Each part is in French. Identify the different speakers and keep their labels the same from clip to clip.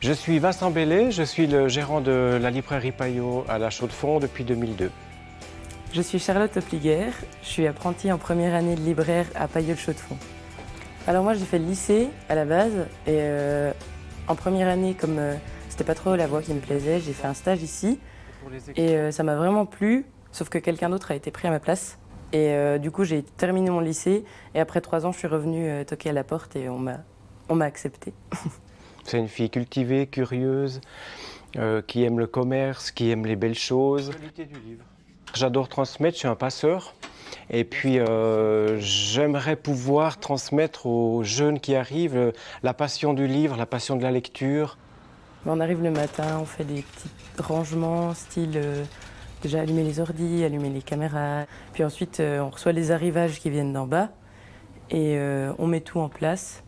Speaker 1: Je suis Vincent Bellet, je suis le gérant de la librairie Payot à La Chaux-de-Fonds depuis 2002.
Speaker 2: Je suis Charlotte Opliger, je suis apprentie en première année de libraire à Payot de Chaux-de-Fonds. Alors moi j'ai fait le lycée à la base et en première année comme c'était pas trop la voie qui me plaisait, j'ai fait un stage ici et ça m'a vraiment plu, sauf que quelqu'un d'autre a été pris à ma place. Et du coup j'ai terminé mon lycée et après 3 ans je suis revenue toquer à la porte et on m'a acceptée.
Speaker 1: C'est une fille cultivée, curieuse, qui aime le commerce, qui aime les belles choses. J'adore transmettre, je suis un passeur. Et puis j'aimerais pouvoir transmettre aux jeunes qui arrivent la passion du livre, la passion de la lecture.
Speaker 2: On arrive le matin, on fait des petits rangements, style déjà allumer les ordis, allumer les caméras. Puis ensuite on reçoit les arrivages qui viennent d'en bas et on met tout en place.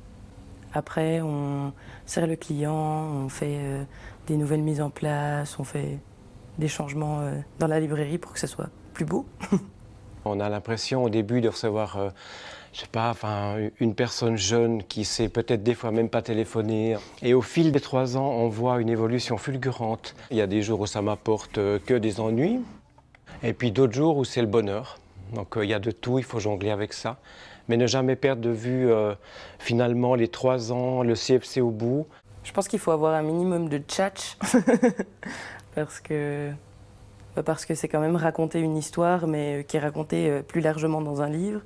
Speaker 2: Après on sert le client, on fait des nouvelles mises en place, on fait des changements dans la librairie pour que ça soit plus beau.
Speaker 1: On a l'impression au début de recevoir, je sais pas, une personne jeune qui sait peut-être des fois même pas téléphoner. Et au fil des 3 ans, on voit une évolution fulgurante. Il y a des jours où ça m'apporte que des ennuis, et puis d'autres jours où c'est le bonheur. Donc il y a de tout, il faut jongler avec ça. Mais ne jamais perdre de vue finalement les 3 ans, le CFC au bout.
Speaker 2: Je pense qu'il faut avoir un minimum de tchatch parce que c'est quand même raconter une histoire, mais qui est racontée plus largement dans un livre.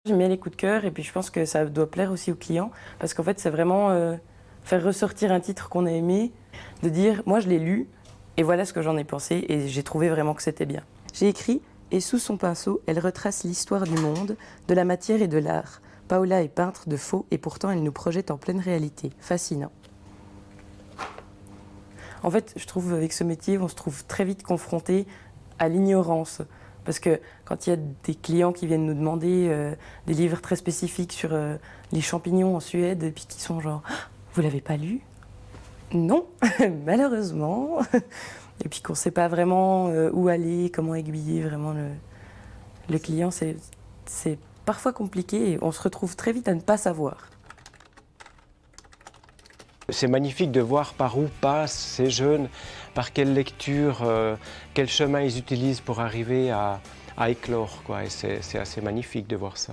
Speaker 2: J'aime bien les coups de cœur et puis je pense que ça doit plaire aussi aux clients parce qu'en fait c'est vraiment faire ressortir un titre qu'on a aimé, de dire moi je l'ai lu et voilà ce que j'en ai pensé et j'ai trouvé vraiment que c'était bien. J'ai écrit « Et sous son pinceau, elle retrace l'histoire du monde, de la matière et de l'art. Paola est peintre de faux et pourtant elle nous projette en pleine réalité. Fascinant. » En fait, je trouve avec ce métier, on se trouve très vite confronté à l'ignorance. Parce que quand il y a des clients qui viennent nous demander des livres très spécifiques sur les champignons en Suède, et puis qui sont genre « Vous l'avez pas lu ?» Non, malheureusement. Et puis qu'on ne sait pas vraiment où aller, comment aiguiller vraiment le client, c'est parfois compliqué et on se retrouve très vite à ne pas savoir.
Speaker 1: C'est magnifique de voir par où passent ces jeunes, par quelle lecture, quel chemin ils utilisent pour arriver à éclore, quoi. Et c'est assez magnifique de voir ça.